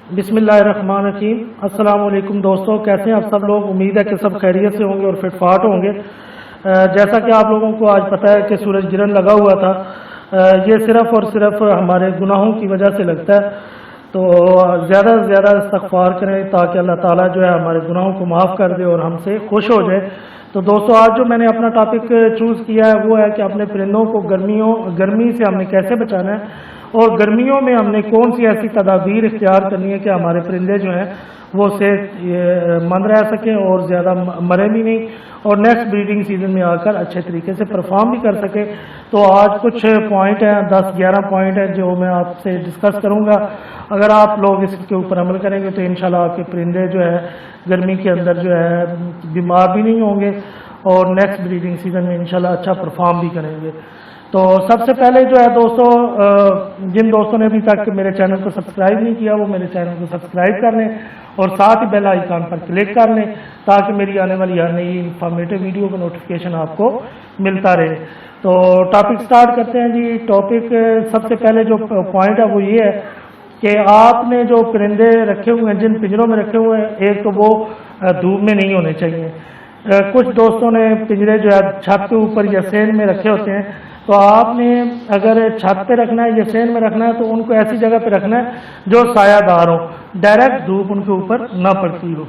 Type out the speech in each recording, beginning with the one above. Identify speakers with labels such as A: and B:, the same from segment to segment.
A: بسم اللہ الرحمن الرحیم۔ السلام علیکم دوستوں، کیسے ہیں آپ سب لوگ؟ امید ہے کہ سب خیریت سے ہوں گے اور فٹ فاٹ ہوں گے۔ جیسا کہ آپ لوگوں کو آج پتہ ہے کہ سورج گرہن لگا ہوا تھا، یہ صرف اور صرف ہمارے گناہوں کی وجہ سے لگتا ہے، تو زیادہ سے زیادہ استغفار کریں تاکہ اللہ تعالیٰ جو ہے ہمارے گناہوں کو معاف کر دے اور ہم سے خوش ہو جائے۔ تو دوستو، آج جو میں نے اپنا ٹاپک چوز کیا ہے وہ ہے کہ اپنے پرندوں کو گرمی سے ہم نے کیسے بچانا ہے، اور گرمیوں میں ہم نے کون سی ایسی تدابیر اختیار کرنی ہے کہ ہمارے پرندے جو ہیں وہ صحت مند رہ سکیں اور زیادہ مرے بھی نہیں، اور نیکسٹ بریڈنگ سیزن میں آ کر اچھے طریقے سے پرفارم بھی کر سکے۔ تو آج کچھ پوائنٹ ہیں، 10-11 پوائنٹ ہیں جو میں آپ سے ڈسکس کروں گا۔ اگر آپ لوگ اس کے اوپر عمل کریں گے تو انشاءاللہ آپ کے پرندے جو ہے گرمی کے اندر جو ہے بیمار بھی نہیں ہوں گے اور نیکسٹ بریڈنگ سیزن میں انشاءاللہ اچھا پرفارم بھی کریں گے۔ تو سب سے پہلے جو ہے دوستو، جن دوستوں نے ابھی تک میرے چینل کو سبسکرائب نہیں کیا وہ میرے چینل کو سبسکرائب کر لیں اور ساتھ ہی بیل آئیکن پر کلک کر لیں تاکہ میری آنے والی ہر نئی انفارمیٹیو ویڈیو کا نوٹیفیکیشن آپ کو ملتا رہے۔ تو ٹاپک سٹارٹ کرتے ہیں جی۔ ٹاپک سب سے پہلے جو پوائنٹ ہے وہ یہ ہے کہ آپ نے جو پرندے رکھے ہوئے ہیں، جن پنجروں میں رکھے ہوئے ہیں، ایک تو وہ دھوپ میں نہیں ہونے چاہیے۔ کچھ دوستوں نے پنجرے جو ہے چھت کے اوپر یا سین میں رکھے ہوتے ہیں، تو آپ نے اگر چھت پہ رکھنا ہے یا سین میں رکھنا ہے تو ان کو ایسی جگہ پہ رکھنا ہے جو سایہ دار ہو، ڈائریکٹ دھوپ ان کے اوپر نہ پڑتی ہو۔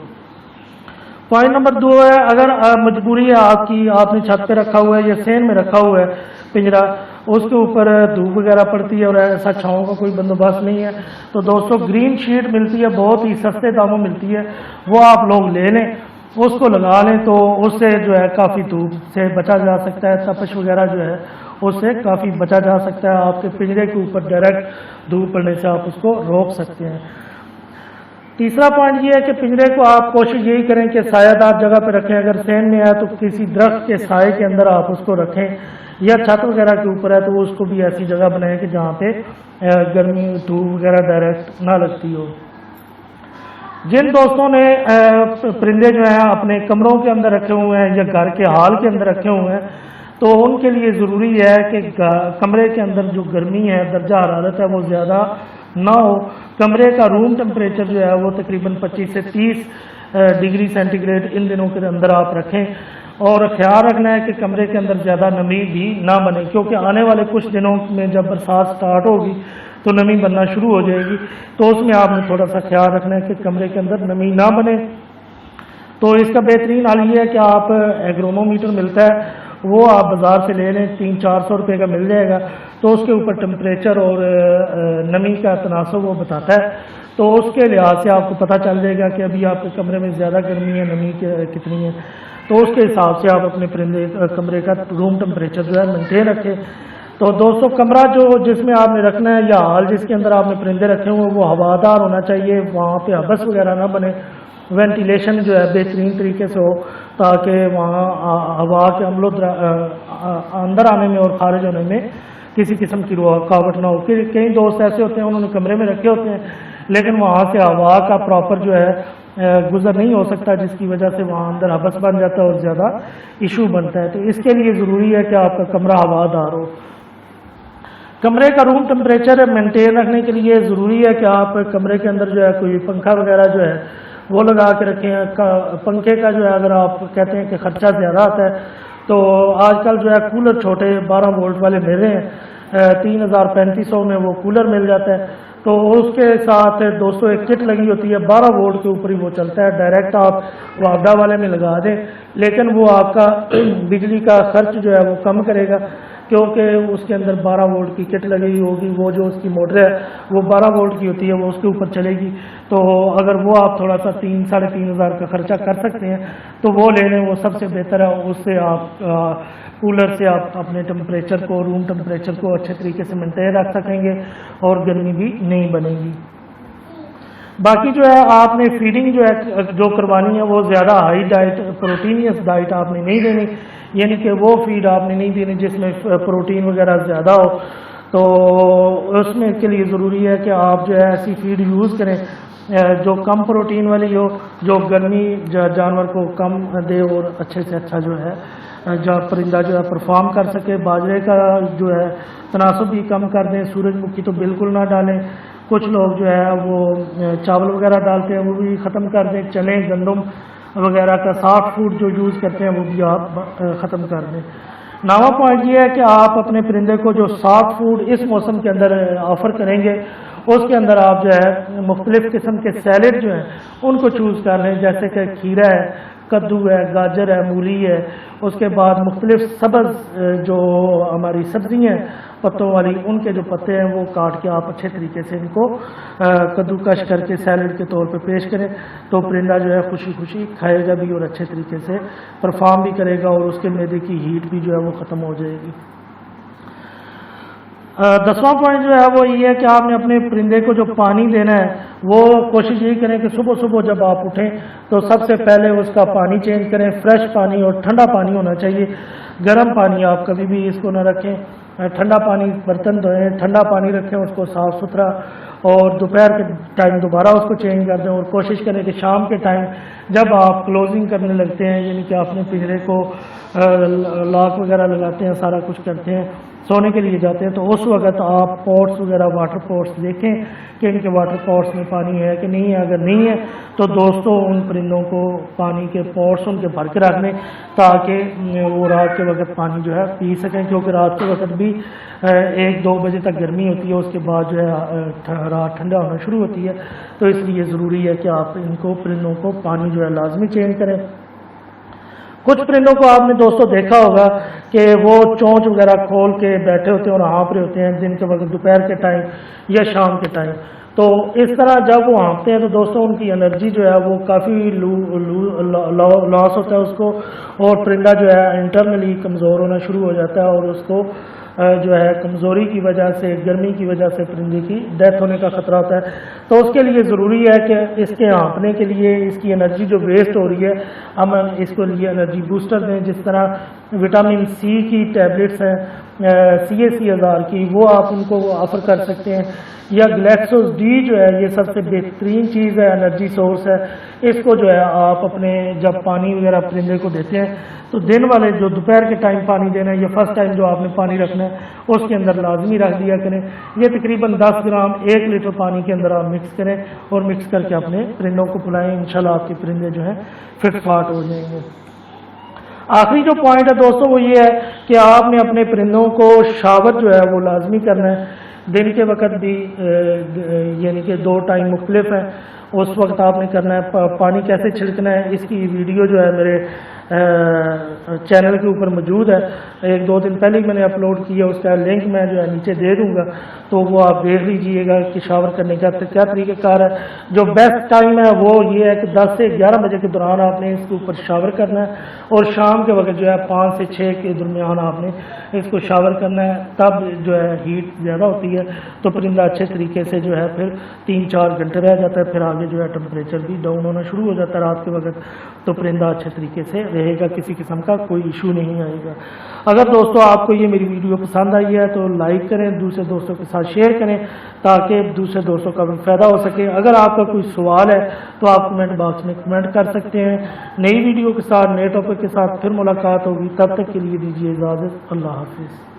A: پوائنٹ نمبر 2 ہے، اگر مجبوری ہے آپ کی، آپ نے چھت پہ رکھا ہوا ہے یا سین میں رکھا ہوا ہے پنجرا، اس کے اوپر دھوپ وغیرہ پڑتی ہے اور ایسا چھاؤں کا کوئی بندوبست نہیں ہے، تو دوستو گرین شیٹ ملتی ہے، بہت ہی سستے داموں ملتی ہے، وہ آپ لوگ لے لیں، اس کو لگا لیں، تو اس سے جو ہے کافی دھوپ سے بچا جا سکتا ہے، تپش وغیرہ جو ہے اس سے کافی بچا جا سکتا ہے۔ آپ کے پنجرے کے اوپر ڈائریکٹ دھوپ پڑنے سے آپ اس کو روک سکتے ہیں۔ تیسرا پوائنٹ یہ ہے کہ پنجرے کو آپ کوشش یہی کریں کہ سایہ دار جگہ پہ رکھیں، اگر سین میں ہے تو کسی درخت کے سائے کے اندر آپ اس کو رکھیں، یا چھت وغیرہ کے اوپر ہے تو اس کو بھی ایسی جگہ بنائیں کہ جہاں پہ گرمی دھوپ وغیرہ ڈائریکٹ نہ لگتی ہو۔ جن دوستوں نے پرندے جو ہیں اپنے کمروں کے اندر رکھے ہوئے ہیں یا گھر کے ہال کے اندر رکھے ہوئے ہیں، تو ان کے لیے ضروری ہے کہ کمرے کے اندر جو گرمی ہے، درجہ حرارت ہے، وہ زیادہ نہ ہو۔ کمرے کا روم ٹمپریچر جو ہے وہ تقریباً 25 سے 30 ڈگری سینٹی گریڈ ان دنوں کے اندر آپ رکھیں، اور خیال رکھنا ہے کہ کمرے کے اندر زیادہ نمی بھی نہ بنے، کیونکہ آنے والے کچھ دنوں میں جب برسات سٹارٹ ہوگی تو نمی بننا شروع ہو جائے گی، تو اس میں آپ نے تھوڑا سا خیال رکھنا ہے کہ کمرے کے اندر نمی نہ بنے۔ تو اس کا بہترین حل یہ ہے کہ آپ ایگرومو میٹر ملتا ہے، وہ آپ بازار سے لے لیں، 300-400 روپے کا مل جائے گا، تو اس کے اوپر ٹمپریچر اور نمی کا تناسب وہ بتاتا ہے، تو اس کے لحاظ سے آپ کو پتہ چل جائے گا کہ ابھی آپ کے کمرے میں زیادہ گرمی ہے، نمی کتنی ہے، تو اس کے حساب سے آپ اپنے کمرے کا روم ٹمپریچر جو ہے مینٹین رکھیں۔ تو دوستو، کمرہ جس میں آپ نے رکھنا ہے یا ہال جس کے اندر آپ نے پرندے رکھے ہوئے وہ ہوادار ہونا چاہیے، وہاں پہ حبس وغیرہ نہ بنے، وینٹیلیشن جو ہے بہترین طریقے سے ہو تاکہ وہاں ہوا کے عمل اندر آنے میں اور خارج ہونے میں کسی قسم کی رکاوٹ نہ ہو۔ کئی دوست ایسے ہوتے ہیں انہوں نے کمرے میں رکھے ہوتے ہیں لیکن وہاں سے ہوا کا پراپر جو ہے گزر نہیں ہو سکتا، جس کی وجہ سے وہاں اندر حبس بن جاتا ہے اور زیادہ ایشو بنتا ہے۔ تو اس کے لیے ضروری ہے کہ آپ کا کمرہ ہوادار ہو۔ کمرے کا روم ٹمپریچر مینٹین رکھنے کے لیے ضروری ہے کہ آپ کمرے کے اندر جو ہے کوئی پنکھا وغیرہ جو ہے وہ لگا کے رکھیں۔ پنکھے کا جو ہے اگر آپ کہتے ہیں کہ خرچہ زیادہ آتا ہے تو آج کل جو ہے کولر چھوٹے 12 وولٹ والے مل رہے ہیں، 3500 میں وہ کولر مل جاتا ہے، تو اس کے ساتھ دوستوں ایک کٹ لگی ہوتی ہے، 12 وولٹ کے اوپر ہی وہ چلتا ہے، ڈائریکٹ آپ واپڈا والے میں لگا دیں، لیکن وہ آپ کا بجلی کا خرچ جو ہے وہ کم کرے گا، کیونکہ اس کے اندر 12 وولٹ کی کٹ لگی ہوگی، وہ جو اس کی موٹر ہے وہ 12 وولٹ کی ہوتی ہے، وہ اس کے اوپر چلے گی، تو اگر وہ آپ تھوڑا سا 3-3.5 ہزار کا خرچہ کر سکتے ہیں تو وہ لے لیں، وہ سب سے بہتر ہے۔ اس سے آپ کولر سے آپ اپنے ٹمپریچر کو، روم ٹمپریچر کو اچھے طریقے سے مینٹین رکھ سکیں گے اور گرمی بھی نہیں بنے گی۔ باقی جو ہے آپ نے فیڈنگ جو کروانی ہے وہ زیادہ ہائی ڈائٹ، پروٹینیس ڈائٹ آپ نے نہیں دینی، یعنی کہ وہ فیڈ آپ نے نہیں دینی جس میں پروٹین وغیرہ زیادہ ہو، تو اس میں کے لیے ضروری ہے کہ آپ جو ہے ایسی فیڈ یوز کریں جو کم پروٹین والی ہو، جو گرمی جانور کو کم دے اور اچھے سے اچھا جو ہے پرندہ جو ہے پرفارم کر سکے۔ باجرے کا جو ہے تناسب بھی کم کر دیں، سورج مکھی تو بالکل نہ ڈالیں، کچھ لوگ جو ہے وہ چاول وغیرہ ڈالتے ہیں وہ بھی ختم کر دیں، چنے گندم وغیرہ کا سافٹ فوڈ جو یوز کرتے ہیں وہ بھی آپ ختم کر دیں۔ نواں پوائنٹ یہ ہے کہ آپ اپنے پرندے کو جو سافٹ فوڈ اس موسم کے اندر آفر کریں گے اس کے اندر آپ جو ہے مختلف قسم کے سیلڈ جو ہیں ان کو چوز کر لیں، جیسے کہ کھیرا ہے، کدو ہے، گاجر ہے، مولی ہے، اس کے بعد مختلف سبز جو ہماری سبزیاں ہیں پتوں والی ان کے جو پتے ہیں وہ کاٹ کے آپ اچھے طریقے سے ان کو کدو کش کر کے سیلڈ کے طور پہ پیش کریں، تو پرندہ جو ہے خوشی خوشی کھائے گا بھی اور اچھے طریقے سے پرفارم بھی کرے گا اور اس کے معدے کی ہیٹ بھی جو ہے وہ ختم ہو جائے گی۔ 10واں پوائنٹ جو ہے وہ یہ ہے کہ آپ نے اپنے پرندے کو جو پانی دینا ہے وہ کوشش یہی کریں کہ صبح صبح جب آپ اٹھیں تو سب سے پہلے اس کا پانی چینج کریں، فریش پانی اور ٹھنڈا پانی ہونا چاہیے، گرم پانی آپ کبھی بھی اس کو نہ رکھیں، ٹھنڈا پانی برتن دھوئیں، ٹھنڈا پانی رکھیں اس کو صاف ستھرا، اور دوپہر کے ٹائم دوبارہ اس کو چینج کر دیں، اور کوشش کریں کہ شام کے ٹائم جب آپ کلوزنگ کرنے لگتے ہیں یعنی کہ اپنے پنجرے کو لاک وغیرہ لگاتے ہیں، سارا کچھ کرتے ہیں، سونے کے لیے جاتے ہیں، تو اس وقت آپ پوٹس وغیرہ واٹر پوٹس دیکھیں کہ ان کے واٹر پوٹس میں پانی ہے کہ نہیں ہے، اگر نہیں ہے تو دوستوں ان پرندوں کو پانی کے پوٹس ان کے بھر کے رکھ لیں تاکہ وہ رات کے وقت پانی جو ہے پی سکیں، کیونکہ رات کے وقت بھی 1-2 بجے تک گرمی ہوتی ہے، اس کے بعد جو ہے رات ٹھنڈا ہونا شروع ہوتی ہے، تو اس لیے ضروری ہے کہ آپ ان کو پرندوں کو پانی جو ہے لازمی چینج کریں۔ کچھ پرندوں کو آپ نے دوستوں دیکھا ہوگا کہ وہ چونچ وغیرہ کھول کے بیٹھے ہوتے ہیں اور ہانپ رہے ہوتے ہیں دن کے وقت، دوپہر کے ٹائم یا شام کے ٹائم، تو اس طرح جب وہ ہانپتے ہیں تو دوستوں ان کی انرجی جو ہے وہ کافی لاس ہوتا ہے اس کو، اور پرندہ جو ہے انٹرنلی کمزور ہونا شروع ہو جاتا ہے، اور اس کو جو ہے کمزوری کی وجہ سے، گرمی کی وجہ سے پرندے کی ڈیتھ ہونے کا خطرہ ہوتا ہے۔ تو اس کے لیے ضروری ہے کہ اس کے ہانپنے کے لیے اس کی انرجی جو ویسٹ ہو رہی ہے ہم اس کے لیے انرجی بوسٹر دیں، جس طرح وٹامن سی کی ٹیبلٹس ہیں CAC1000 کی، وہ آپ ان کو آفر کر سکتے ہیں، یا گلیکسوز ڈی جو ہے یہ سب سے بہترین چیز ہے، انرجی سورس ہے، اس کو جو ہے آپ اپنے جب پانی وغیرہ پرندے کو دیتے ہیں تو دن والے جو دوپہر کے ٹائم پانی دینا ہے یا فرسٹ ٹائم جو آپ نے پانی رکھنا ہے اس کے اندر لازمی رکھ دیا کریں، یہ تقریباً 10 گرام 1 لیٹر پانی کے اندر آپ مکس کریں اور مکس کر کے اپنے پرندوں کو پلائیں، انشاءاللہ آپ کے پرندے جو ہیں فٹ فاٹ ہو جائیں گے۔ آخری جو پوائنٹ ہے دوستوں وہ یہ ہے کہ آپ نے اپنے پرندوں کو شاور جو ہے وہ لازمی کرنا ہے، دن کے وقت بھی یعنی کہ 2 ٹائم مختلف ہیں، اس وقت آپ نے کرنا ہے۔ پانی کیسے چھڑکنا ہے اس کی ویڈیو جو ہے میرے چینل کے اوپر موجود ہے، 1-2 دن پہلے ہی میں نے اپلوڈ کیا، اس کا لنک میں جو ہے نیچے دے دوں گا، تو وہ آپ دیکھ لیجئے گا کہ شاور کرنے کا کیا طریقہ کار ہے۔ جو بیسٹ ٹائم ہے وہ یہ ہے کہ 10 سے 11 بجے کے دوران آپ نے اس کے اوپر شاور کرنا ہے، اور شام کے وقت جو ہے 5 سے 6 کے درمیان آپ نے اس کو شاور کرنا ہے، تب جو ہے ہیٹ زیادہ ہوتی ہے تو پرندہ اچھے طریقے سے جو ہے پھر 3-4 گھنٹے رہ جاتا ہے، پھر آگے جو ہے ٹمپریچر بھی ڈاؤن ہونا شروع ہو جاتا ہے رات کے وقت، تو پرندہ اچھے طریقے سے رہے گا، کسی قسم کا کوئی ایشو نہیں آئے گا۔ اگر دوستوں آپ کو یہ میری ویڈیو پسند آئی ہے تو لائک کریں، دوسرے دوستوں کے ساتھ شیئر کریں تاکہ دوسرے دوستوں کا بھی فائدہ ہو سکے۔ اگر آپ کا کوئی سوال ہے تو آپ کمنٹ باکس میں کمنٹ کر سکتے ہیں۔ نئی ویڈیو کے ساتھ، نئے ٹاپک کے ساتھ پھر ملاقات ہوگی، تب تک کے لیے دیجیے اجازت، اللہ حافظ۔